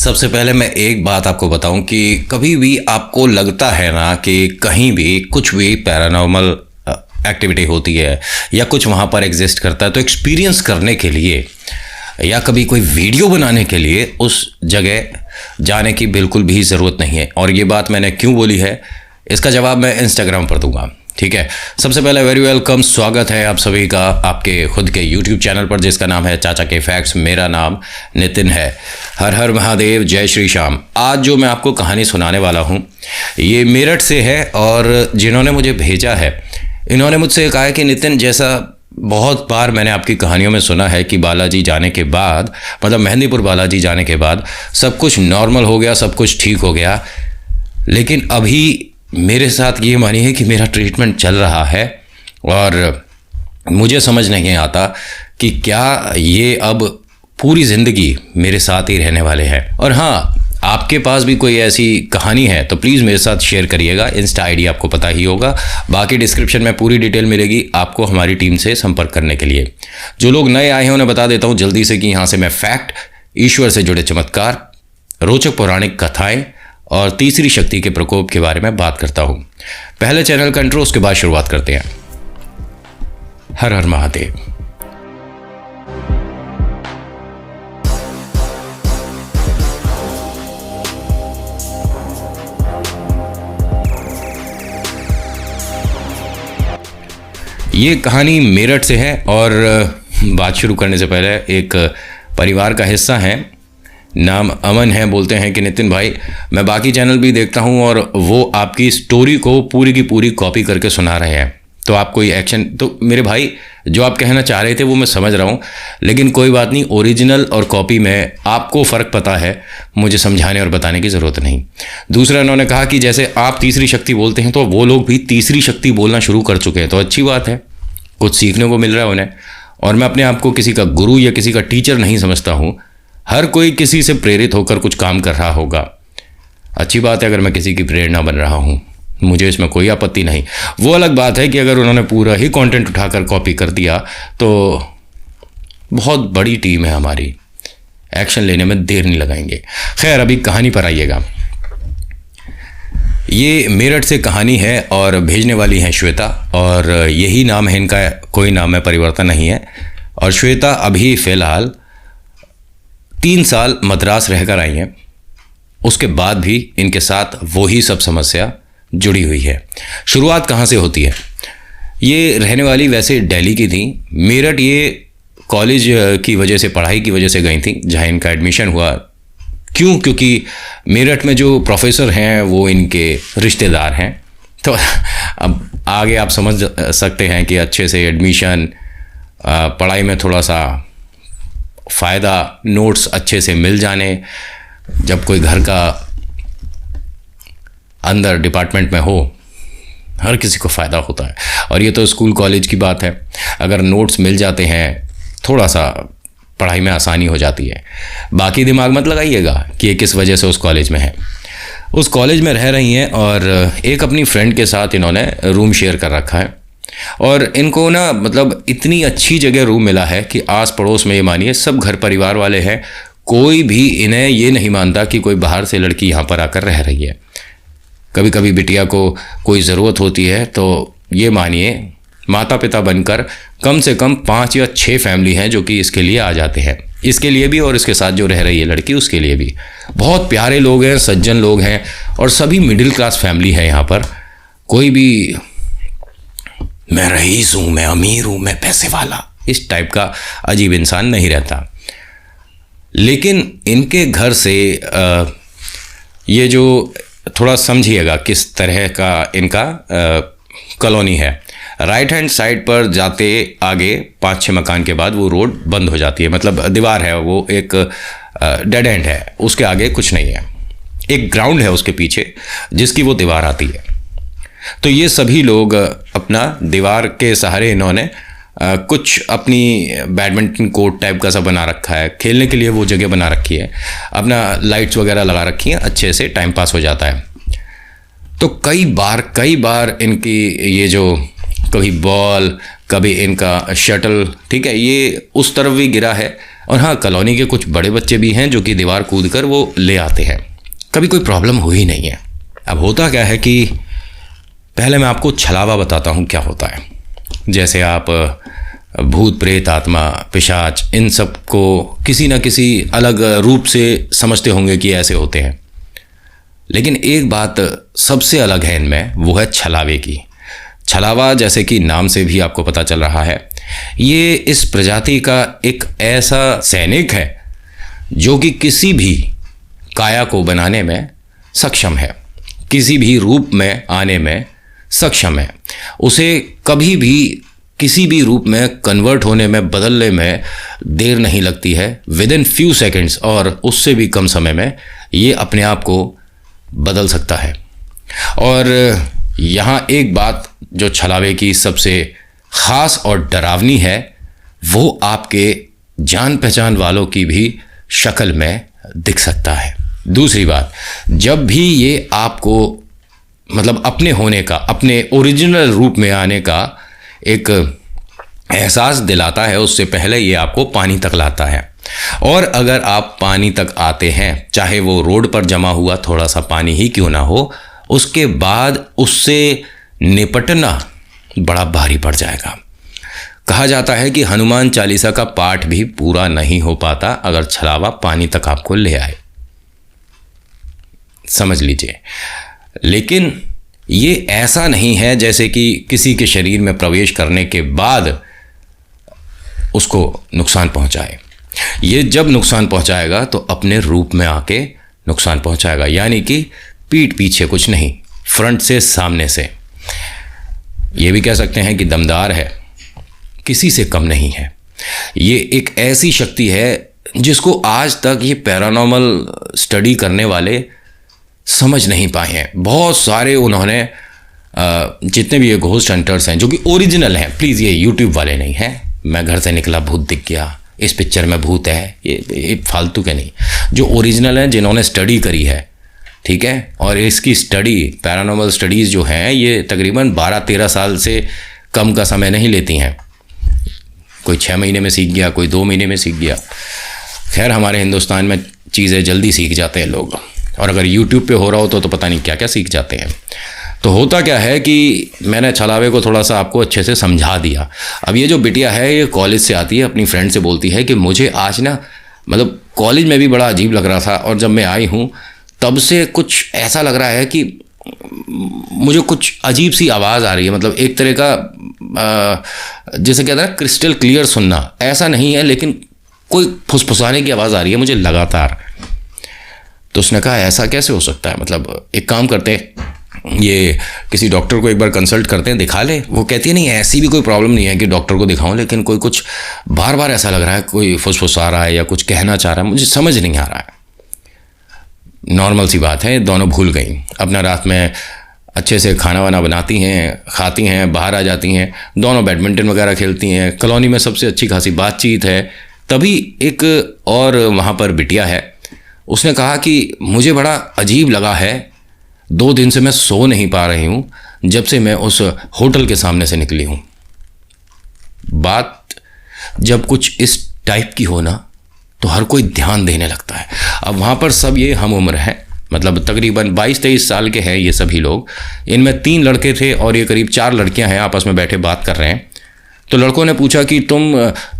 सबसे पहले मैं एक बात आपको बताऊं कि कभी भी आपको लगता है ना कि कहीं भी कुछ भी पैरानॉर्मल एक्टिविटी होती है या कुछ वहाँ पर एग्जिस्ट करता है, तो एक्सपीरियंस करने के लिए या कभी कोई वीडियो बनाने के लिए उस जगह जाने की बिल्कुल भी ज़रूरत नहीं है। और ये बात मैंने क्यों बोली है, इसका जवाब मैं इंस्टाग्राम पर दूंगा। ठीक है, सबसे पहले वेरी वेलकम, स्वागत है आप सभी का आपके खुद के यूट्यूब चैनल पर जिसका नाम है चाचा के फैक्ट्स। मेरा नाम नितिन है। हर हर महादेव, जय श्री श्याम। आज जो मैं आपको कहानी सुनाने वाला हूँ ये मेरठ से है और जिन्होंने मुझे भेजा है इन्होंने मुझसे कहा है कि नितिन, जैसा बहुत बार मैंने आपकी कहानियों में सुना है कि बालाजी जाने के बाद, मतलब मेहंदीपुर बालाजी जाने के बाद सब कुछ नॉर्मल हो गया, सब कुछ ठीक हो गया, लेकिन अभी मेरे साथ ये मानिए कि मेरा ट्रीटमेंट चल रहा है और मुझे समझ नहीं आता कि क्या ये अब पूरी ज़िंदगी मेरे साथ ही रहने वाले हैं। और हाँ, आपके पास भी कोई ऐसी कहानी है तो प्लीज़ मेरे साथ शेयर करिएगा। इंस्टा आईडी आपको पता ही होगा, बाकी डिस्क्रिप्शन में पूरी डिटेल मिलेगी आपको हमारी टीम से संपर्क करने के लिए। जो लोग नए आए हैं उन्हें बता देता हूँ जल्दी से कि यहाँ से मैं फैक्ट, ईश्वर से जुड़े चमत्कार, रोचक पौराणिक कथाएं और तीसरी शक्ति के प्रकोप के बारे में बात करता हूँ। पहले चैनल का इंट्रो, उसके बाद शुरुआत करते हैं। हर हर महादेव। ये कहानी मेरठ से है और बात शुरू करने से पहले एक परिवार का हिस्सा है, नाम अमन है। बोलते हैं कि नितिन भाई, मैं बाकी चैनल भी देखता हूँ और वो आपकी स्टोरी को पूरी की पूरी कॉपी करके सुना रहे हैं, तो आप कोई एक्शन। तो मेरे भाई, जो आप कहना चाह रहे थे वो मैं समझ रहा हूँ, लेकिन कोई बात नहीं, ओरिजिनल और कॉपी में आपको फ़र्क पता है, मुझे समझाने और बताने की ज़रूरत नहीं। दूसरा, उन्होंने कहा कि जैसे आप तीसरी शक्ति बोलते हैं तो वो लोग भी तीसरी शक्ति बोलना शुरू कर चुके हैं, तो अच्छी बात है, कुछ सीखने को मिल रहा है उन्हें। और मैं अपने आप को किसी का गुरु या किसी का टीचर नहीं समझता हूँ, हर कोई किसी से प्रेरित होकर कुछ काम कर रहा होगा। अच्छी बात है अगर मैं किसी की प्रेरणा बन रहा हूँ, मुझे इसमें कोई आपत्ति नहीं। वो अलग बात है कि अगर उन्होंने पूरा ही कंटेंट उठाकर कॉपी कर दिया तो बहुत बड़ी टीम है हमारी, एक्शन लेने में देर नहीं लगाएंगे। खैर, अभी कहानी पर आइएगा। ये मेरठ से कहानी है और भेजने वाली हैं श्वेता, और यही नाम है इनका, कोई नाम में परिवर्तन नहीं है। और श्वेता अभी फ़िलहाल 3 साल मद्रास रहकर आई हैं, उसके बाद भी इनके साथ वही सब समस्या जुड़ी हुई है। शुरुआत कहाँ से होती है? ये रहने वाली वैसे दिल्ली की थी, मेरठ ये कॉलेज की वजह से, पढ़ाई की वजह से गई थी जहाँ इनका एडमिशन हुआ। क्यों? क्योंकि मेरठ में जो प्रोफेसर हैं वो इनके रिश्तेदार हैं। तो अब आगे आप समझ सकते हैं कि अच्छे से एडमिशन, पढ़ाई में थोड़ा सा फ़ायदा, नोट्स अच्छे से मिल जाने, जब कोई घर का अंदर डिपार्टमेंट में हो हर किसी को फ़ायदा होता है। और ये तो स्कूल कॉलेज की बात है, अगर नोट्स मिल जाते हैं थोड़ा सा पढ़ाई में आसानी हो जाती है। बाकी दिमाग मत लगाइएगा कि ये किस वजह से उस कॉलेज में है। उस कॉलेज में रह रही हैं और एक अपनी फ्रेंड के साथ इन्होंने रूम शेयर कर रखा है। और इनको ना, मतलब इतनी अच्छी जगह रूम मिला है कि आस पड़ोस में ये मानिए सब घर परिवार वाले हैं, कोई भी इन्हें ये नहीं मानता कि कोई बाहर से लड़की यहाँ पर आकर रह रही है। कभी कभी बिटिया को कोई ज़रूरत होती है तो ये मानिए माता पिता बनकर कम से कम 5 या 6 फैमिली हैं जो कि इसके लिए आ जाते हैं, इसके लिए भी और इसके साथ जो रह रही है लड़की उसके लिए भी। बहुत प्यारे लोग हैं, सज्जन लोग हैं और सभी मिडिल क्लास फैमिली है यहाँ पर। कोई भी मैं रईस हूँ, मैं अमीर हूँ, मैं पैसे वाला, इस टाइप का अजीब इंसान नहीं रहता। लेकिन इनके घर से ये जो, थोड़ा समझिएगा किस तरह का इनका कॉलोनी है। राइट हैंड साइड पर जाते आगे 5-6 मकान के बाद वो रोड बंद हो जाती है, मतलब दीवार है, वो एक डेड एंड है, उसके आगे कुछ नहीं है। एक ग्राउंड है उसके पीछे जिसकी वो दीवार आती है। तो ये सभी लोग अपना दीवार के सहारे इन्होंने कुछ अपनी बैडमिंटन कोर्ट टाइप का सा बना रखा है, खेलने के लिए वो जगह बना रखी है, अपना लाइट्स वगैरह लगा रखी हैं, अच्छे से टाइम पास हो जाता है। तो कई बार इनकी ये जो कभी बॉल, कभी इनका शटल, ठीक है, ये उस तरफ भी गिरा है और हाँ, कॉलोनी के कुछ बड़े बच्चे भी हैं जो कि दीवार कूद कर वो ले आते हैं, कभी कोई प्रॉब्लम हुई नहीं है। अब होता क्या है कि पहले मैं आपको छलावा बताता हूँ क्या होता है। जैसे आप भूत प्रेत आत्मा पिशाच इन सब को किसी न किसी अलग रूप से समझते होंगे कि ऐसे होते हैं, लेकिन एक बात सबसे अलग है इनमें, वो है छलावे की। छलावा जैसे कि नाम से भी आपको पता चल रहा है, ये इस प्रजाति का एक ऐसा सैनिक है जो कि किसी भी काया को बनाने में सक्षम है, किसी भी रूप में आने में सक्षम है। उसे कभी भी किसी भी रूप में कन्वर्ट होने में, बदलने में देर नहीं लगती है। विद इन फ्यू सेकेंड्स और उससे भी कम समय में ये अपने आप को बदल सकता है। और यहाँ एक बात जो छलावे की सबसे ख़ास और डरावनी है, वो आपके जान पहचान वालों की भी शक्ल में दिख सकता है। दूसरी बात, जब भी ये आपको मतलब अपने होने का, अपने ओरिजिनल रूप में आने का एक एहसास दिलाता है, उससे पहले ये आपको पानी तक लाता है। और अगर आप पानी तक आते हैं, चाहे वो रोड पर जमा हुआ थोड़ा सा पानी ही क्यों ना हो, उसके बाद उससे निपटना बड़ा भारी पड़ जाएगा। कहा जाता है कि हनुमान चालीसा का पाठ भी पूरा नहीं हो पाता अगर छलावा पानी तक आपको ले आए, समझ लीजिए। लेकिन ये ऐसा नहीं है जैसे कि किसी के शरीर में प्रवेश करने के बाद उसको नुकसान पहुंचाए। ये जब नुकसान पहुंचाएगा तो अपने रूप में आके नुकसान पहुंचाएगा, यानी कि पीठ पीछे कुछ नहीं, फ्रंट से सामने से। ये भी कह सकते हैं कि दमदार है, किसी से कम नहीं है। ये एक ऐसी शक्ति है जिसको आज तक ये पैरानॉर्मल स्टडी करने वाले समझ नहीं पाए हैं। बहुत सारे उन्होंने जितने भी ये घोस्ट हंटर्स हैं जो कि ओरिजिनल हैं, प्लीज़ ये यूट्यूब वाले नहीं हैं, मैं घर से निकला भूत दिख गया, इस पिक्चर में भूत है, ये फालतू के नहीं, जो ओरिजिनल हैं, जिन्होंने स्टडी करी है, ठीक है। और इसकी स्टडी, पैरानॉर्मल स्टडीज़ जो हैं, ये तकरीबन 12-13 साल से कम का समय नहीं लेती हैं। कोई 6 महीने में सीख गया, कोई 2 महीने में सीख गया। खैर, हमारे हिंदुस्तान में चीज़ें जल्दी सीख जाते हैं लोग, और अगर यूट्यूब पे हो रहा हो तो पता नहीं क्या क्या सीख जाते हैं। तो होता क्या है कि मैंने छलावे को थोड़ा सा आपको अच्छे से समझा दिया। अब ये जो बिटिया है, ये कॉलेज से आती है, अपनी फ्रेंड से बोलती है कि मुझे आज ना, मतलब कॉलेज में भी बड़ा अजीब लग रहा था, और जब मैं आई हूँ तब से कुछ ऐसा लग रहा है कि मुझे कुछ अजीब सी आवाज़ आ रही है। मतलब एक तरह का जैसे कहते हैं ना, क्रिस्टल क्लियर सुनना, ऐसा नहीं है, लेकिन कोई फुसफुसाने की आवाज़ आ रही है मुझे लगातार। तो उसने कहा ऐसा कैसे हो सकता है, मतलब एक काम करते हैं, ये किसी डॉक्टर को एक बार कंसल्ट करते हैं, दिखा ले। वो कहती है नहीं, ऐसी भी कोई प्रॉब्लम नहीं है कि डॉक्टर को दिखाऊं, लेकिन कोई कुछ बार बार ऐसा लग रहा है, कोई फुसफुसा रहा है या कुछ कहना चाह रहा है, मुझे समझ नहीं आ रहा है। नॉर्मल सी बात है, दोनों भूल गई। अपना रात में अच्छे से खाना वाना बनाती हैं, खाती हैं, बाहर आ जाती हैं, दोनों बैडमिंटन वगैरह खेलती हैं, कॉलोनी में सबसे अच्छी खासी बातचीत है। तभी एक और वहाँ पर बिटिया है, उसने कहा कि मुझे बड़ा अजीब लगा है, 2 दिन से मैं सो नहीं पा रही हूँ जब से मैं उस होटल के सामने से निकली हूँ। बात जब कुछ इस टाइप की हो ना, तो हर कोई ध्यान देने लगता है। अब वहाँ पर सब ये हम उम्र हैं, मतलब तकरीबन 22-23 साल के हैं ये सभी लोग। इनमें 3 लड़के थे और ये करीब 4 लड़कियां हैं, आपस में बैठे बात कर रहे हैं। तो लड़कों ने पूछा कि तुम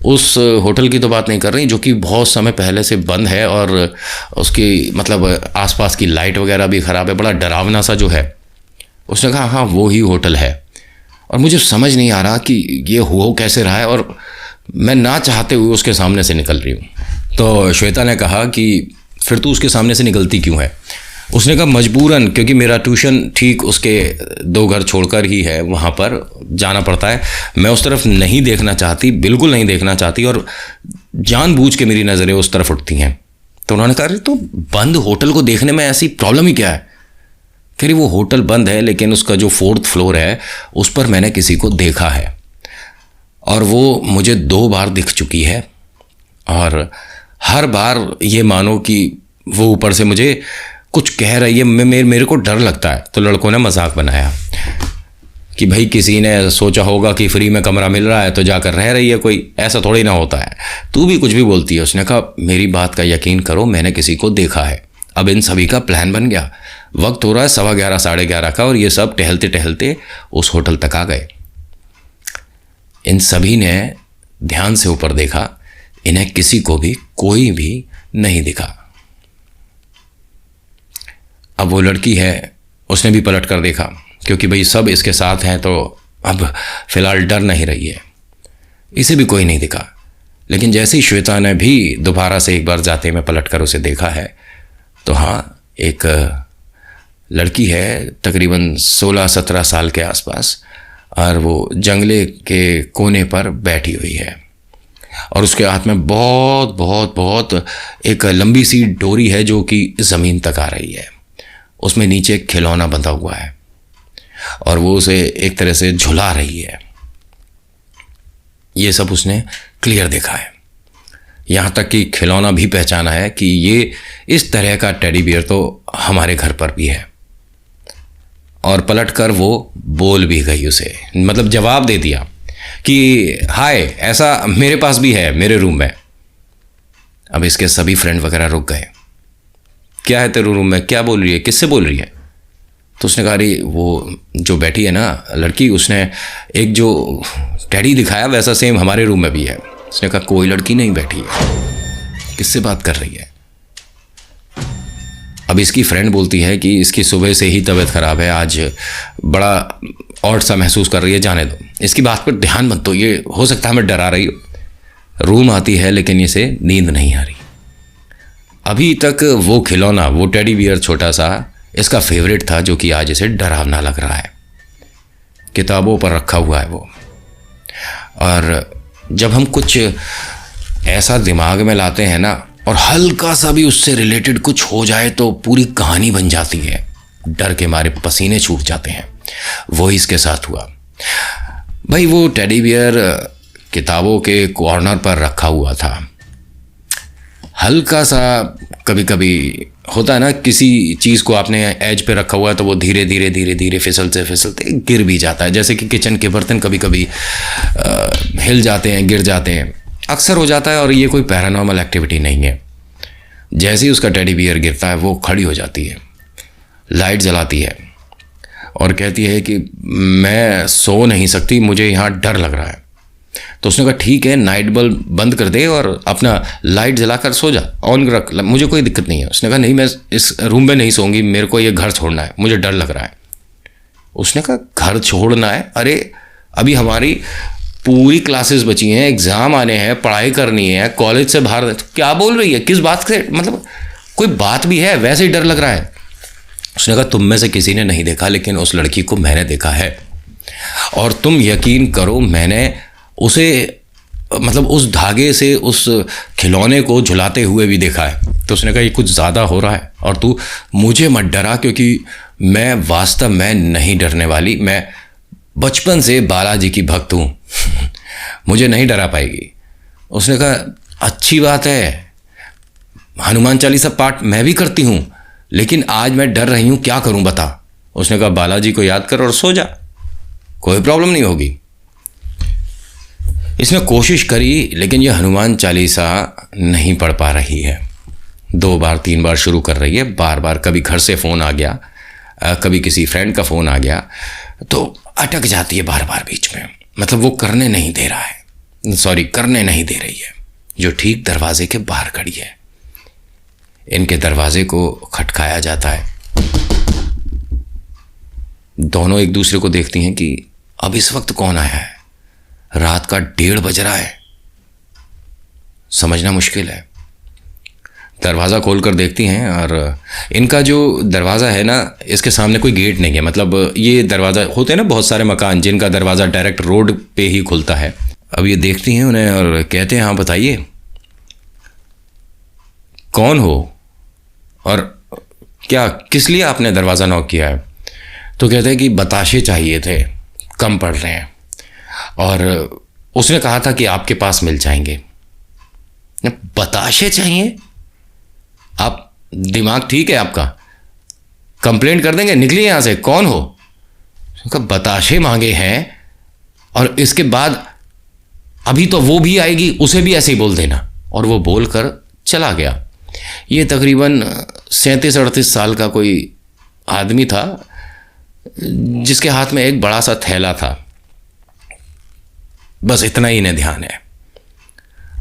उस होटल की तो बात नहीं कर रही जो कि बहुत समय पहले से बंद है और उसकी मतलब आसपास की लाइट वगैरह भी ख़राब है, बड़ा डरावना सा जो है। उसने कहा हाँ वो ही होटल है, और मुझे समझ नहीं आ रहा कि ये हो कैसे रहा है, और मैं ना चाहते हुए उसके सामने से निकल रही हूँ। तो श्वेता ने कहा कि फिर तू उसके सामने से निकलती क्यों है? उसने कहा मजबूरन, क्योंकि मेरा ट्यूशन ठीक उसके 2 घर छोड़कर ही है, वहाँ पर जाना पड़ता है। मैं उस तरफ नहीं देखना चाहती, बिल्कुल नहीं देखना चाहती, और जानबूझ के मेरी नज़रें उस तरफ उठती हैं। तो उन्होंने कहा तो बंद होटल को देखने में ऐसी प्रॉब्लम ही क्या है? फिर वो होटल बंद है, लेकिन उसका जो 4th फ्लोर है उस पर मैंने किसी को देखा है, और वो मुझे 2 बार दिख चुकी है, और हर बार ये मानो कि वो ऊपर से मुझे कुछ कह रही है, मेरे को डर लगता है। तो लड़कों ने मजाक बनाया। कि भाई किसी ने सोचा होगा कि फ्री में कमरा मिल रहा है तो जाकर रह रही है कोई, ऐसा थोड़ी ना होता है, तू भी कुछ भी बोलती है। उसने कहा मेरी बात का यकीन करो, मैंने किसी को देखा है। अब इन सभी का प्लान बन गया। वक्त हो रहा है 11:15 11:30 का और ये सब टहलते टहलते उस होटल तक आ गए। इन सभी ने ध्यान से ऊपर देखा, इन्हें किसी को भी कोई भी नहीं दिखा। अब वो लड़की है, उसने भी पलट कर देखा, क्योंकि भाई सब इसके साथ हैं तो अब फिलहाल डर नहीं रही है, इसे भी कोई नहीं दिखा। लेकिन जैसे ही श्वेता ने भी दोबारा से एक बार जाते में पलट कर उसे देखा है तो हाँ, एक लड़की है तकरीबन 16-17 साल के आसपास, और वो जंगले के कोने पर बैठी हुई है और उसके हाथ में बहुत बहुत बहुत एक लंबी सी डोरी है जो कि ज़मीन तक आ रही है। उसमें नीचे एक खिलौना बंधा हुआ है और वो उसे एक तरह से झुला रही है। ये सब उसने क्लियर देखा है, यहाँ तक कि खिलौना भी पहचाना है कि ये इस तरह का टेडी बियर तो हमारे घर पर भी है। और पलटकर वो बोल भी गई उसे, मतलब जवाब दे दिया कि हाय, ऐसा मेरे पास भी है मेरे रूम में। अब इसके सभी फ्रेंड वगैरह रुक गए। क्या है तेरे रूम में, क्या बोल रही है, किससे बोल रही है? तो उसने कहा अरे वो जो बैठी है ना लड़की, उसने एक जो टेडी दिखाया वैसा सेम हमारे रूम में भी है। उसने कहा कोई लड़की नहीं बैठी है, किससे बात कर रही है? अब इसकी फ्रेंड बोलती है कि इसकी सुबह से ही तबीयत ख़राब है, आज बड़ा ऑड सा महसूस कर रही है, जाने दो, इसकी बात पर ध्यान मत दो, ये हो सकता है हमें डरा रही हो। रूम आती है लेकिन इसे नींद नहीं आ रही। अभी तक वो खिलौना, वो टेडी बियर छोटा सा, इसका फेवरेट था, जो कि आज इसे डरावना लग रहा है। किताबों पर रखा हुआ है वो। और जब हम कुछ ऐसा दिमाग में लाते हैं ना और हल्का सा भी उससे रिलेटेड कुछ हो जाए तो पूरी कहानी बन जाती है, डर के मारे पसीने छूट जाते हैं। वो इसके साथ हुआ। भाई वो टेडी बियर किताबों के कॉर्नर पर रखा हुआ था। हल्का सा कभी कभी होता है ना, किसी चीज़ को आपने एज पे रखा हुआ है तो वो धीरे धीरे धीरे धीरे फिसलते फिसलते गिर भी जाता है। जैसे कि किचन के बर्तन कभी कभी हिल जाते हैं, गिर जाते हैं, अक्सर हो जाता है। और ये कोई पैरानॉर्मल एक्टिविटी नहीं है। जैसे ही उसका टेडी बियर गिरता है वो खड़ी हो जाती है, लाइट जलाती है और कहती है कि मैं सो नहीं सकती, मुझे यहाँ डर लग रहा है। तो उसने कहा ठीक है, नाइट बल्ब बंद कर दे और अपना लाइट जलाकर सो जा, ऑन रख, मुझे कोई दिक्कत नहीं है। उसने कहा नहीं, मैं इस रूम में नहीं सोऊंगी, मेरे को ये घर छोड़ना है, मुझे डर लग रहा है। उसने कहा घर छोड़ना है? अरे अभी हमारी पूरी क्लासेस बची हैं, एग्ज़ाम आने हैं, पढ़ाई करनी है, कॉलेज से बाहर, तो क्या बोल रही है, किस बात से, मतलब कोई बात भी है, वैसे ही डर लग रहा है। उसने कहा तुम में से किसी ने नहीं देखा, लेकिन उस लड़की को मैंने देखा है। और तुम यकीन करो, मैंने उसे, मतलब उस धागे से उस खिलौने को झुलाते हुए भी देखा है। तो उसने कहा ये कुछ ज़्यादा हो रहा है और तू मुझे मत डरा, क्योंकि मैं वास्तव में नहीं डरने वाली, मैं बचपन से बालाजी की भक्त हूँ मुझे नहीं डरा पाएगी। उसने कहा अच्छी बात है, हनुमान चालीसा पाठ मैं भी करती हूँ, लेकिन आज मैं डर रही हूँ, क्या करूँ बता। उसने कहा बालाजी को याद कर और सो जा, कोई प्रॉब्लम नहीं होगी। इसने कोशिश करी लेकिन ये हनुमान चालीसा नहीं पढ़ पा रही है। 2 बार 3 बार शुरू कर रही है, बार बार कभी घर से फ़ोन आ गया, कभी किसी फ्रेंड का फ़ोन आ गया, तो अटक जाती है बार बार बीच में। मतलब वो करने नहीं दे रहा है, सॉरी करने नहीं दे रही है, जो ठीक दरवाजे के बाहर खड़ी है। इनके दरवाजे को खटकाया जाता है। दोनों एक दूसरे को देखती हैं कि अब इस वक्त कौन आया है। रात का 1:30 बज रहा है, समझना मुश्किल है। दरवाज़ा खोलकर देखती हैं और इनका जो दरवाज़ा है ना, इसके सामने कोई गेट नहीं है। मतलब ये दरवाज़ा होते हैं ना बहुत सारे मकान जिनका दरवाज़ा डायरेक्ट रोड पे ही खुलता है। अब ये देखती हैं उन्हें और कहते हैं हाँ बताइए कौन हो और क्या, किस लिए आपने दरवाज़ा नॉक किया है। तो कहते हैं कि बताशे चाहिए थे, कम पड़ रहे हैं, और उसने कहा था कि आपके पास मिल जाएंगे। बताशे चाहिए? आप दिमाग ठीक है आपका? कंप्लेंट कर देंगे, निकलिए यहाँ से, कौन हो? उनका बताशे मांगे हैं और इसके बाद अभी तो वो भी आएगी, उसे भी ऐसे ही बोल देना। और वो बोलकर चला गया। ये तकरीबन 37-38 साल का कोई आदमी था जिसके हाथ में एक बड़ा सा थैला था। बस इतना ही इन्हें ध्यान है।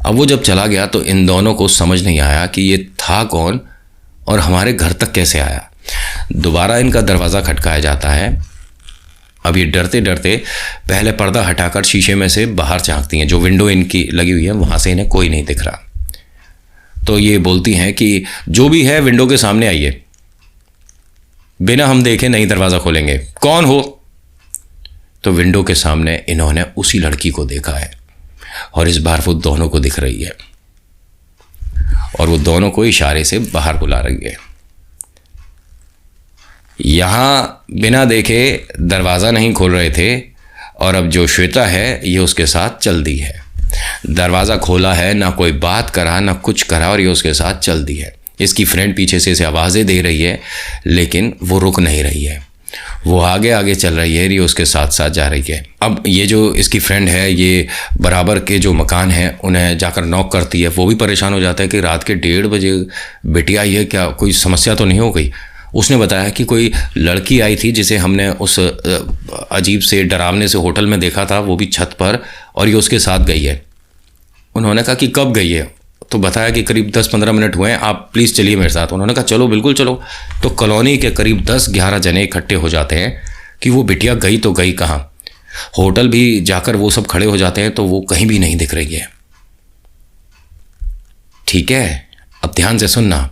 अब वो जब चला गया तो इन दोनों को समझ नहीं आया कि ये था कौन और हमारे घर तक कैसे आया। दोबारा इनका दरवाज़ा खटकाया जाता है। अब ये डरते डरते पहले पर्दा हटाकर शीशे में से बाहर झांकती हैं। जो विंडो इनकी लगी हुई है वहाँ से इन्हें कोई नहीं दिख रहा। तो ये बोलती हैं कि जो भी है विंडो के सामने आइए, बिना हम देखे नहीं दरवाज़ा खोलेंगे। कौन हो? तो विंडो के सामने इन्होंने उसी लड़की को देखा है और इस बार वो दोनों को दिख रही है और वो दोनों को इशारे से बाहर बुला रही है। यहाँ बिना देखे दरवाज़ा नहीं खोल रहे थे और अब जो श्वेता है ये उसके साथ चल दी है। दरवाज़ा खोला है, ना कोई बात करा ना कुछ करा और ये उसके साथ चल दी है। इसकी फ्रेंड पीछे से इसे आवाज़ें दे रही है लेकिन वो रुक नहीं रही है। वो आगे आगे चल रही है, ये उसके साथ साथ जा रही है। अब ये जो इसकी फ्रेंड है ये बराबर के जो मकान हैं उन्हें जाकर नॉक करती है। वो भी परेशान हो जाता है कि रात के 1:30 बजे बिटिया आई है, क्या कोई समस्या तो नहीं हो गई? उसने बताया कि कोई लड़की आई थी जिसे हमने उस अजीब से डरावने से होटल में देखा था, वो भी छत पर, और ये उसके साथ गई है। उन्होंने कहा कि कब गई है? तो बताया कि करीब 10-15 मिनट हुए हैं, आप प्लीज़ चलिए मेरे साथ। उन्होंने कहा चलो बिल्कुल चलो। तो कॉलोनी के करीब 10-11 जने इकट्ठे हो जाते हैं कि वो बिटिया गई तो गई कहाँ। होटल भी जाकर वो सब खड़े हो जाते हैं तो वो कहीं भी नहीं दिख रही है। ठीक है, अब ध्यान से सुनना।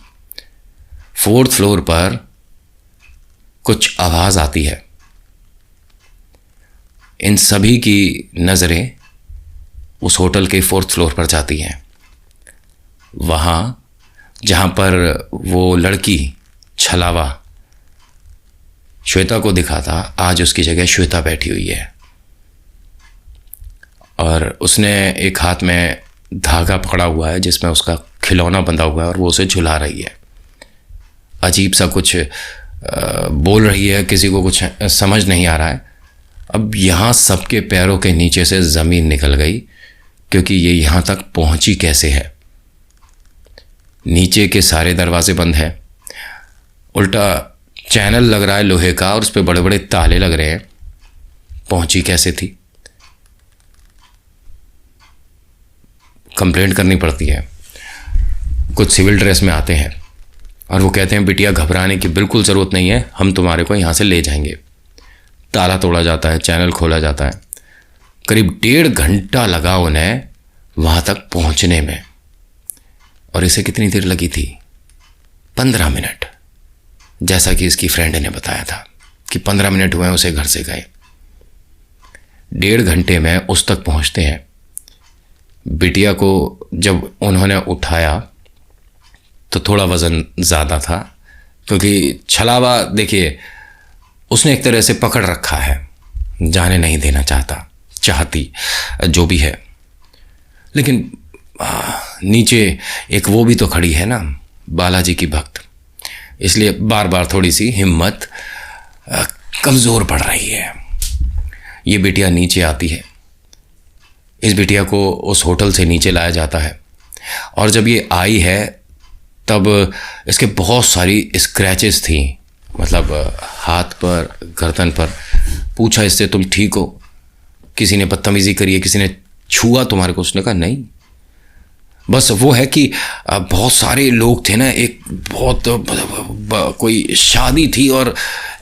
4th फ्लोर पर कुछ आवाज़ आती है। इन सभी की नज़रें उस होटल के 4th फ्लोर पर जाती हैं। वहाँ जहाँ पर वो लड़की छलावा श्वेता को दिखा था, आज उसकी जगह श्वेता बैठी हुई है और उसने एक हाथ में धागा पकड़ा हुआ है जिसमें उसका खिलौना बंधा हुआ है और वो उसे झुला रही है। अजीब सा कुछ बोल रही है, किसी को कुछ समझ नहीं आ रहा है। अब यहाँ सबके पैरों के नीचे से ज़मीन निकल गई क्योंकि ये यहाँ तक पहुँची कैसे है। नीचे के सारे दरवाजे बंद हैं, उल्टा चैनल लग रहा है लोहे का और उस पर बड़े बड़े ताले लग रहे हैं। पहुंची कैसे थी? कंप्लेंट करनी पड़ती है। कुछ सिविल ड्रेस में आते हैं और वो कहते हैं बिटिया घबराने की बिल्कुल ज़रूरत नहीं है, हम तुम्हारे को यहाँ से ले जाएंगे। ताला तोड़ा जाता है, चैनल खोला जाता है। करीब 1.5 घंटा लगा उन्हें वहाँ तक पहुँचने में और इसे कितनी देर लगी थी? 15 मिनट, जैसा कि इसकी फ्रेंड ने बताया था कि 15 मिनट हुए उसे घर से गए। 1.5 घंटे में उस तक पहुंचते हैं। बिटिया को जब उन्होंने उठाया तो थोड़ा वज़न ज़्यादा था क्योंकि छलावा देखिए उसने एक तरह से पकड़ रखा है, जाने नहीं देना चाहती जो भी है। लेकिन नीचे एक वो भी तो खड़ी है ना, बालाजी की भक्त, इसलिए बार बार थोड़ी सी हिम्मत कमज़ोर पड़ रही है। ये बिटिया नीचे आती है। इस बिटिया को उस होटल से नीचे लाया जाता है और जब ये आई है तब इसके बहुत सारी स्क्रैचेस थी, मतलब हाथ पर, गर्दन पर। पूछा इससे तुम ठीक हो? किसी ने बदतमीज़ी करी है? किसी ने छुआ तुम्हारे को? उसने कहा नहीं, बस वो है कि बहुत सारे लोग थे ना, एक बहुत कोई शादी थी और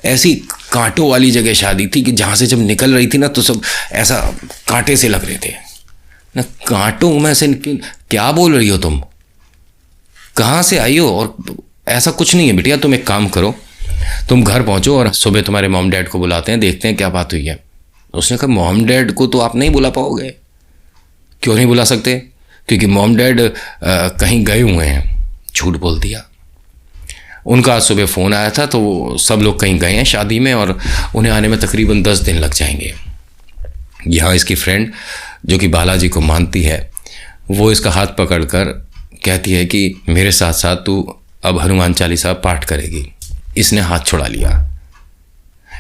ऐसी कांटों वाली जगह शादी थी कि जहाँ से जब निकल रही थी ना तो सब ऐसा कांटे से लग रहे थे ना। कांटों में से क्या बोल रही हो तुम? कहाँ से आई हो? और ऐसा कुछ नहीं है बिटिया, तुम एक काम करो, तुम घर पहुँचो और सुबह तुम्हारे मॉम डैड को बुलाते हैं, देखते हैं क्या बात हुई है। उसने कहा मॉम डैड को तो आप नहीं बुला पाओगे। क्यों नहीं बुला सकते? क्योंकि मॉम डैड कहीं गए हुए हैं। झूठ बोल दिया। उनका आज सुबह फ़ोन आया था तो वो सब लोग कहीं गए हैं शादी में और उन्हें आने में तकरीबन 10 दिन लग जाएंगे। यहाँ इसकी फ्रेंड जो कि बालाजी को मानती है वो इसका हाथ पकड़कर कहती है कि मेरे साथ साथ तू अब हनुमान चालीसा पाठ करेगी। इसने हाथ छुड़ा लिया।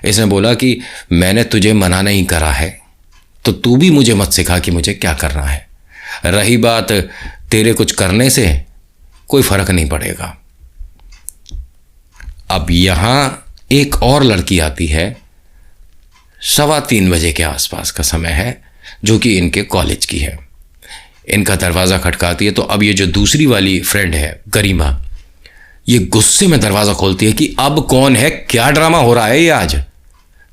इसने बोला कि मैंने तुझे मना नहीं करा है, तो तू भी मुझे मत सिखा कि मुझे क्या करना है। रही बात तेरे कुछ करने से, कोई फर्क नहीं पड़ेगा। अब यहां एक और लड़की आती है, 3:15 बजे के आसपास का समय है, जो कि इनके कॉलेज की है। इनका दरवाज़ा खटकाती है, तो अब ये जो दूसरी वाली फ्रेंड है गरिमा, ये गुस्से में दरवाज़ा खोलती है कि अब कौन है, क्या ड्रामा हो रहा है ये आज।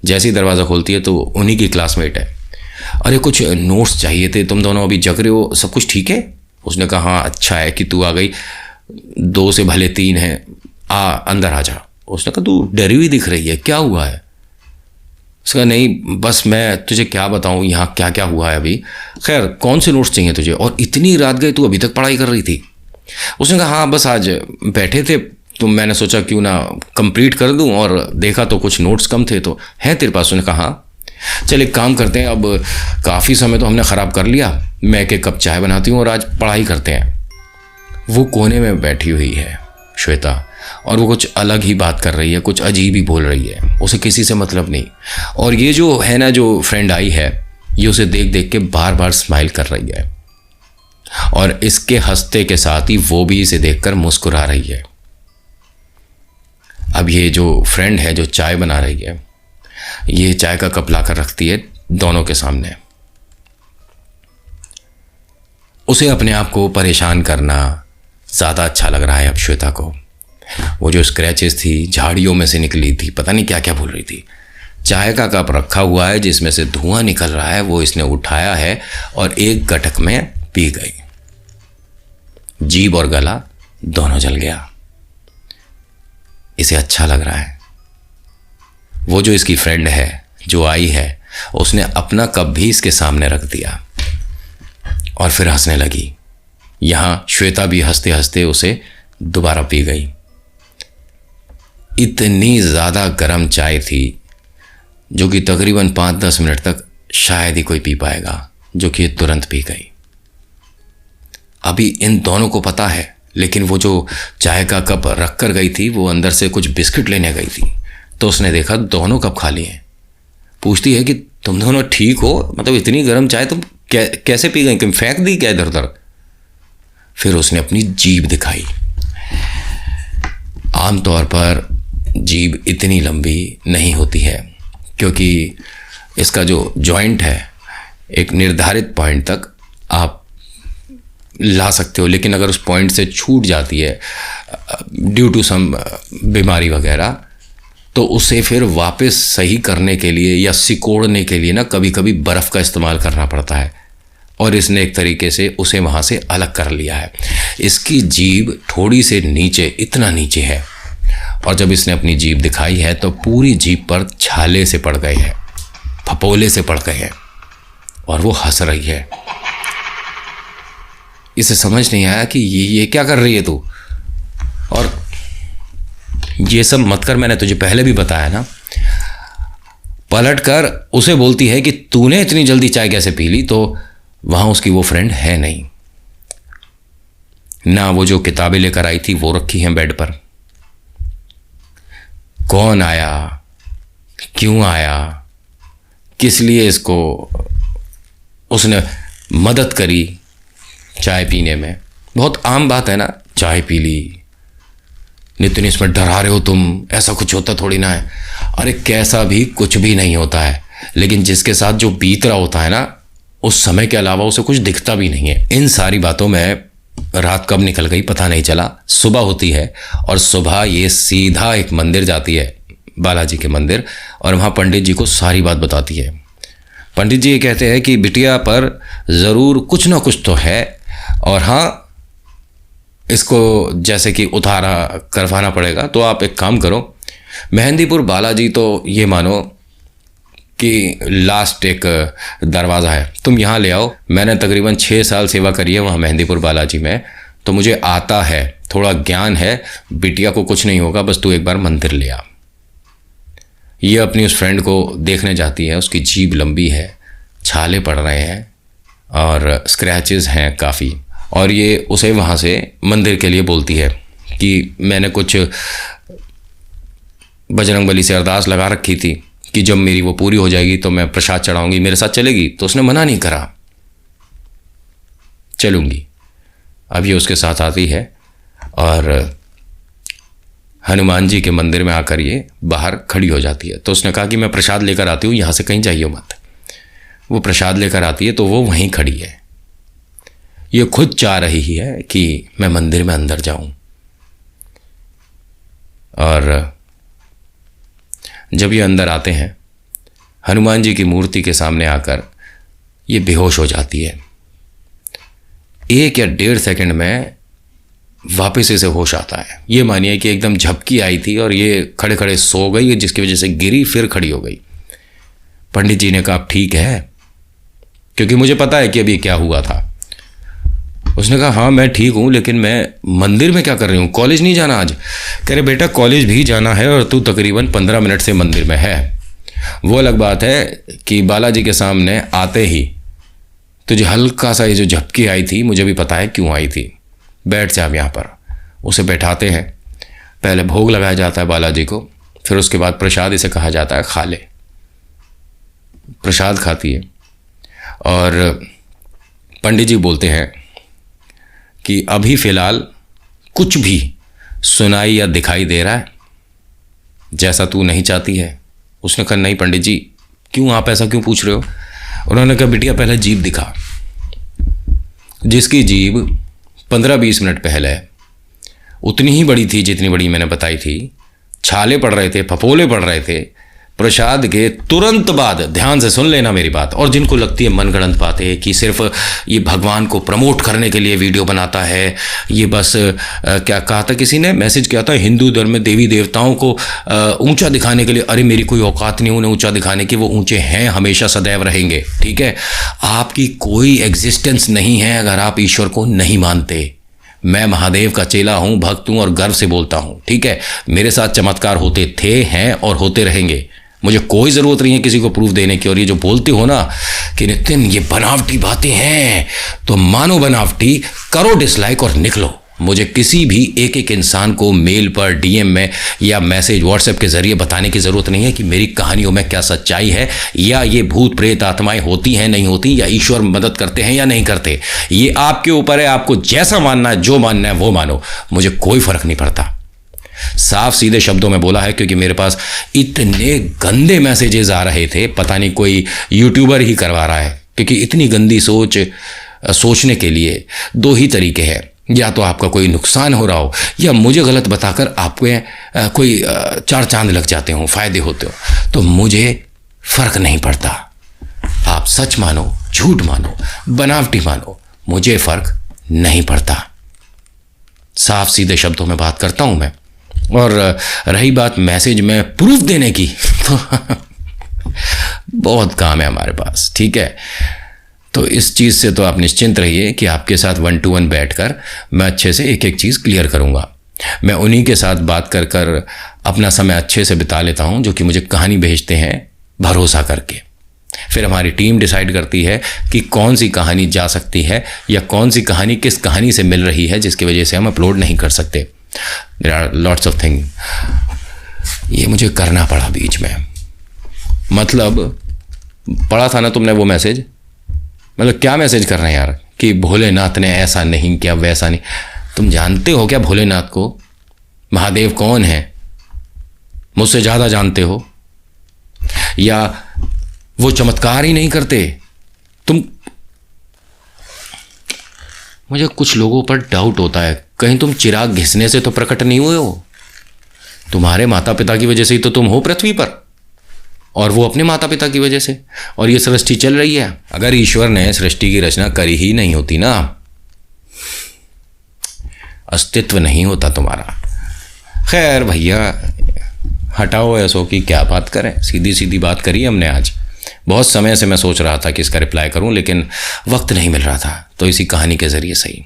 जैसे ही दरवाज़ा खोलती है तो उन्हीं की क्लासमेट है। अरे कुछ नोट्स चाहिए थे, तुम दोनों अभी जग रहे हो, सब कुछ ठीक है? उसने कहा हाँ अच्छा है कि तू आ गई, 2 से भले 3 है, अंदर आ जा। उसने कहा तू डरी हुई दिख रही है, क्या हुआ है? उसका नहीं बस मैं तुझे क्या बताऊं यहाँ क्या क्या हुआ है अभी। खैर कौन से नोट्स चाहिए तुझे, और इतनी रात गई तू अभी तक पढ़ाई कर रही थी? उसने कहा हाँ बस आज बैठे थे तो मैंने सोचा क्यों ना कंप्लीट कर दूं, और देखा तो कुछ नोट्स कम थे, तो हैं तेरे पास? उसने कहा हाँ। चल एक काम करते हैं, अब काफ़ी समय तो हमने ख़राब कर लिया, मैं एक कप चाय बनाती हूँ और आज पढ़ाई करते हैं। वो कोने में बैठी हुई है श्वेता, और वो कुछ अलग ही बात कर रही है, कुछ अजीब ही बोल रही है, उसे किसी से मतलब नहीं। और ये जो है ना, जो फ्रेंड आई है, ये उसे देख देख के बार बार स्माइल कर रही है, और इसके हंसते के साथ ही वो भी इसे देखकर मुस्कुरा रही है। अब ये जो फ्रेंड है जो चाय बना रही है, ये चाय का कप लाकर रखती है दोनों के सामने। उसे अपने आप को परेशान करना ज़्यादा अच्छा लग रहा है अब श्वेता को। वो जो स्क्रैचेस थी, झाड़ियों में से निकली थी, पता नहीं क्या क्या बोल रही थी। चाय का कप रखा हुआ है जिसमें से धुआं निकल रहा है, वो इसने उठाया है और एक गटक में पी गई। जीभ और गला दोनों जल गया। इसे अच्छा लग रहा है। वो जो इसकी फ्रेंड है जो आई है, उसने अपना कप भी इसके सामने रख दिया और फिर हंसने लगी। यहां श्वेता भी हंसते हंसते उसे दोबारा पी गई। इतनी ज़्यादा गर्म चाय थी जो कि तकरीबन 5-10 मिनट तक शायद ही कोई पी पाएगा, जो कि तुरंत पी गई। अभी इन दोनों को पता है, लेकिन वो जो चाय का कप रख कर गई थी, वो अंदर से कुछ बिस्किट लेने गई थी, तो उसने देखा दोनों कप खाली हैं। पूछती है कि तुम दोनों ठीक हो? मतलब इतनी गर्म चाय तुम कैसे पी गई? तुम फेंक दी क्या इधर उधर? फिर उसने अपनी जीभ दिखाई। आमतौर पर जीभ इतनी लंबी नहीं होती है, क्योंकि इसका जो जॉइंट है एक निर्धारित पॉइंट तक आप ला सकते हो, लेकिन अगर उस पॉइंट से छूट जाती है ड्यू टू सम बीमारी वगैरह, तो उसे फिर वापस सही करने के लिए या सिकोड़ने के लिए ना कभी कभी बर्फ़ का इस्तेमाल करना पड़ता है, और इसने एक तरीके से उसे वहाँ से अलग कर लिया है। इसकी जीभ थोड़ी से नीचे, इतना नीचे है, और जब इसने अपनी जीभ दिखाई है तो पूरी जीभ पर छाले से पड़ गए हैं, फपोले से पड़ गए हैं, और वो हंस रही है। इसे समझ नहीं आया कि ये क्या कर रही है तू, और ये सब मत कर, मैंने तुझे पहले भी बताया ना। पलट कर उसे बोलती है कि तूने इतनी जल्दी चाय कैसे पी ली, तो वहां उसकी वो फ्रेंड है नहीं ना। वो जो किताबें लेकर आई थी वो रखी हैं बेड पर। कौन आया, क्यों आया, किस लिए इसको उसने मदद करी चाय पीने में, बहुत आम बात है ना। चाय पी ली, नितिन इसमें डरा रहे हो तुम, ऐसा कुछ होता थोड़ी ना है। अरे कैसा भी कुछ भी नहीं होता है, लेकिन जिसके साथ जो बीत रहा होता है ना, उस समय के अलावा उसे कुछ दिखता भी नहीं है। इन सारी बातों में रात कब निकल गई पता नहीं चला। सुबह होती है, और सुबह ये सीधा एक मंदिर जाती है, बालाजी के मंदिर, और वहाँ पंडित जी को सारी बात बताती है। पंडित जी ये कहते हैं कि बिटिया पर ज़रूर कुछ ना कुछ तो है, और हाँ इसको जैसे कि उतारा करवाना पड़ेगा, तो आप एक काम करो, मेहंदीपुर बालाजी तो ये मानो कि लास्ट एक दरवाज़ा है, तुम यहाँ ले आओ। मैंने तकरीबन 6 साल सेवा करी है वहाँ मेहंदीपुर बालाजी में, तो मुझे आता है, थोड़ा ज्ञान है। बिटिया को कुछ नहीं होगा, बस तू एक बार मंदिर ले आ। ये अपनी उस फ्रेंड को देखने जाती है। उसकी जीभ लंबी है, छाले पड़ रहे हैं और स्क्रैचेस हैं काफ़ी, और ये उसे वहाँ से मंदिर के लिए बोलती है कि मैंने कुछ बजरंगबली से अरदास लगा रखी थी, कि जब मेरी वो पूरी हो जाएगी तो मैं प्रसाद चढ़ाऊंगी, मेरे साथ चलेगी? तो उसने मना नहीं करा, चलूंगी। अब ये उसके साथ आती है और हनुमान जी के मंदिर में आकर ये बाहर खड़ी हो जाती है। तो उसने कहा कि मैं प्रसाद लेकर आती हूँ, यहाँ से कहीं जाइए मत। वो प्रसाद लेकर आती है तो वो वहीं खड़ी है। ये खुद चाह रही है कि मैं मंदिर में अंदर जाऊं, और जब ये अंदर आते हैं हनुमान जी की मूर्ति के सामने आकर ये बेहोश हो जाती है। 1 या 1.5 सेकंड में वापस इसे होश आता है। ये मानिए कि एकदम झपकी आई थी और ये खड़े खड़े सो गई, जिसकी वजह से गिरी, फिर खड़ी हो गई। पंडित जी ने कहा, आप ठीक है? क्योंकि मुझे पता है कि अभी क्या हुआ था। उसने कहा, हाँ मैं ठीक हूँ, लेकिन मैं मंदिर में क्या कर रही हूँ? कॉलेज नहीं जाना आज? कह रहे, बेटा कॉलेज भी जाना है और तू तकरीबन 15 मिनट से मंदिर में है। वो अलग बात है कि बालाजी के सामने आते ही तुझे हल्का सा ये जो झपकी आई थी, मुझे भी पता है क्यों आई थी। बैठ जा आप यहाँ पर। उसे बैठाते हैं, पहले भोग लगाया जाता है बालाजी को, फिर उसके बाद प्रसाद इसे कहा जाता है खा ले। प्रसाद खाती है और पंडित जी बोलते हैं कि अभी फ़िलहाल कुछ भी सुनाई या दिखाई दे रहा है जैसा तू नहीं चाहती है? उसने कहा, नहीं पंडित जी। क्यों, आप ऐसा क्यों पूछ रहे हो? उन्होंने कहा, बिटिया पहले जीभ दिखा। जिसकी जीभ 15-20 मिनट पहले उतनी ही बड़ी थी जितनी बड़ी मैंने बताई थी, छाले पड़ रहे थे, फपोले पड़ रहे थे, प्रसाद के तुरंत बाद, ध्यान से सुन लेना मेरी बात, और जिनको लगती है मनगढ़ंत बातें कि सिर्फ ये भगवान को प्रमोट करने के लिए वीडियो बनाता है, ये बस क्या कहा था किसी ने, मैसेज किया था, हिंदू धर्म में देवी देवताओं को ऊंचा दिखाने के लिए। अरे मेरी कोई औकात नहीं उन्हें ऊंचा दिखाने की, वो ऊंचे हैं, हमेशा सदैव रहेंगे। ठीक है, आपकी कोई एग्जिस्टेंस नहीं है अगर आप ईश्वर को नहीं मानते। मैं महादेव का चेला हूँ, भक्त हूँ और गर्व से बोलता हूँ। ठीक है, मेरे साथ चमत्कार होते थे, हैं और होते रहेंगे। मुझे कोई ज़रूरत नहीं है किसी को प्रूफ देने की। और ये जो बोलते हो ना कि नितिन ये बनावटी बातें हैं, तो मानो बनावटी, करो डिसलाइक और निकलो। मुझे किसी भी एक इंसान को मेल पर, डीएम में या मैसेज व्हाट्सएप के ज़रिए बताने की ज़रूरत नहीं है कि मेरी कहानियों में क्या सच्चाई है, या ये भूत प्रेत आत्माएं होती हैं नहीं होती, या ईश्वर मदद करते हैं या नहीं करते। ये आपके ऊपर है, आपको जैसा मानना है, जो मानना है वो मानो, मुझे कोई फ़र्क नहीं पड़ता। साफ सीधे शब्दों में बोला है, क्योंकि मेरे पास इतने गंदे मैसेजेस आ रहे थे, पता नहीं कोई यूट्यूबर ही करवा रहा है। क्योंकि इतनी गंदी सोचने के लिए 2 ही तरीके हैं, या तो आपका कोई नुकसान हो रहा हो, या मुझे गलत बताकर आपको कोई 4 चांद लग जाते हो, फ़ायदे होते हो। तो मुझे फ़र्क नहीं पड़ता, आप सच मानो, झूठ मानो, बनावटी मानो, मुझे फ़र्क नहीं पड़ता। साफ सीधे शब्दों में बात करता हूँ मैं। और रही बात मैसेज में प्रूफ देने की, तो बहुत काम है हमारे पास। ठीक है, तो इस चीज़ से तो आप निश्चिंत रहिए कि आपके साथ 1 to 1 बैठकर मैं अच्छे से एक चीज़ क्लियर करूँगा। मैं उन्हीं के साथ बात कर अपना समय अच्छे से बिता लेता हूँ जो कि मुझे कहानी भेजते हैं भरोसा करके। फिर हमारी टीम डिसाइड करती है कि कौन सी कहानी जा सकती है या कौन सी कहानी किस कहानी से मिल रही है, जिसकी वजह से हम अपलोड नहीं कर सकते। There are lots of thing. ये मुझे करना पड़ा बीच में। मतलब पढ़ा था ना तुमने वो मैसेज, मतलब क्या मैसेज कर रहे हैं यार कि भोलेनाथ ने ऐसा नहीं किया, वैसा नहीं। तुम जानते हो क्या भोलेनाथ को? महादेव कौन है? मुझसे ज़्यादा जानते हो? या वो चमत्कार ही नहीं करते? मुझे कुछ लोगों पर डाउट होता है, कहीं तुम चिराग घिसने से तो प्रकट नहीं हुए हो? तुम्हारे माता पिता की वजह से ही तो तुम हो पृथ्वी पर, और वो अपने माता पिता की वजह से, और ये सृष्टि चल रही है। अगर ईश्वर ने सृष्टि की रचना करी ही नहीं होती ना, अस्तित्व नहीं होता तुम्हारा। खैर भैया हटाओ, ऐसो की क्या बात करें, सीधी सीधी बात करी हमने आज। बहुत समय से मैं सोच रहा था कि इसका रिप्लाई करूं, लेकिन वक्त नहीं मिल रहा था, तो इसी कहानी के ज़रिए सही।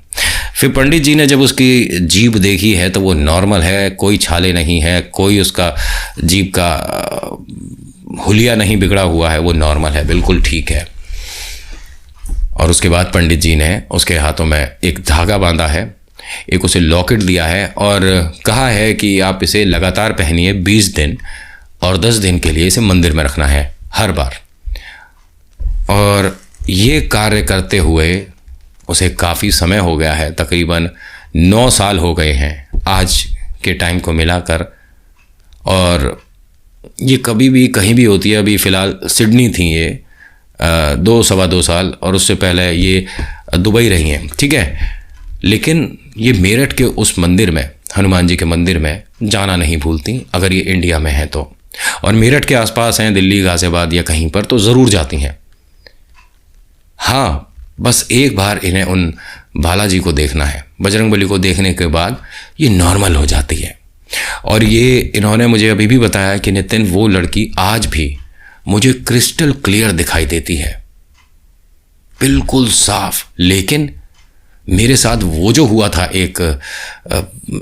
फिर पंडित जी ने जब उसकी जीभ देखी है तो वो नॉर्मल है, कोई छाले नहीं है, कोई उसका जीभ का हुलिया नहीं बिगड़ा हुआ है, वो नॉर्मल है, बिल्कुल ठीक है। और उसके बाद पंडित जी ने उसके हाथों में एक धागा बांधा है, एक उसे लॉकेट दिया है और कहा है कि आप इसे लगातार पहनिए 20 दिन, और 10 दिन के लिए इसे मंदिर में रखना है हर बार। और ये कार्य करते हुए उसे काफ़ी समय हो गया है, तकरीबन 9 साल हो गए हैं आज के टाइम को मिलाकर। और ये कभी भी कहीं भी होती है। अभी फ़िलहाल सिडनी थी ये 2-2.25 साल, और उससे पहले ये दुबई रही हैं, ठीक है। लेकिन ये मेरठ के उस मंदिर में, हनुमान जी के मंदिर में जाना नहीं भूलती अगर ये इंडिया में हैं तो। और मेरठ के आसपास हैं, दिल्ली, गाज़ियाबाद या कहीं पर, तो ज़रूर जाती हैं। हाँ, बस एक बार इन्हें उन बालाजी को देखना है। बजरंगबली को देखने के बाद ये नॉर्मल हो जाती है। और ये इन्होंने मुझे अभी भी बताया कि नितिन, वो लड़की आज भी मुझे क्रिस्टल क्लियर दिखाई देती है, बिल्कुल साफ। लेकिन मेरे साथ वो जो हुआ था एक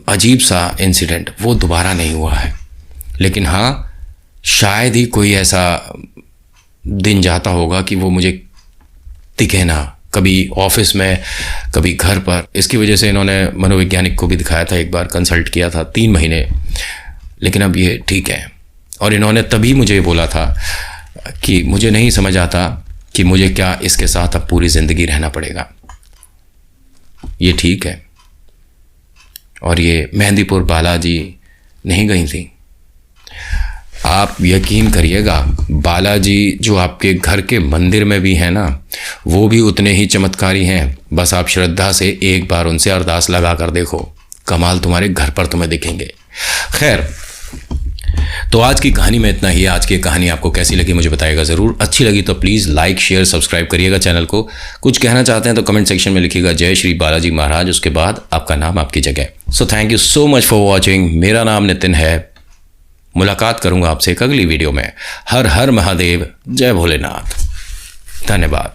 अजीब सा इंसिडेंट, वो दोबारा नहीं हुआ है। लेकिन हाँ, शायद ही कोई ऐसा दिन जाता होगा कि वो मुझे दिखे ना, कभी ऑफिस में, कभी घर पर। इसकी वजह से इन्होंने मनोवैज्ञानिक को भी दिखाया था, एक बार कंसल्ट किया था 3 महीने, लेकिन अब ये ठीक है। और इन्होंने तभी मुझे बोला था कि मुझे नहीं समझ आता कि मुझे क्या इसके साथ अब पूरी ज़िंदगी रहना पड़ेगा। ये ठीक है। और ये मेहंदीपुर बालाजी नहीं गई थी। आप यकीन करिएगा, बालाजी जो आपके घर के मंदिर में भी हैं ना, वो भी उतने ही चमत्कारी हैं। बस आप श्रद्धा से एक बार उनसे अरदास लगा कर देखो, कमाल तुम्हारे घर पर तुम्हें दिखेंगे। खैर, तो आज की कहानी में इतना ही है। आज की कहानी आपको कैसी लगी मुझे बताइएगा ज़रूर। अच्छी लगी तो प्लीज़ लाइक, शेयर, सब्सक्राइब करिएगा चैनल को। कुछ कहना चाहते हैं तो कमेंट सेक्शन में लिखिएगा जय श्री बालाजी महाराज, उसके बाद आपका नाम, आपकी जगह। So thank you so much for watching. मेरा नाम नितिन है। मुलाकात करूंगा आपसे एक अगली वीडियो में। हर हर महादेव, जय भोलेनाथ। धन्यवाद।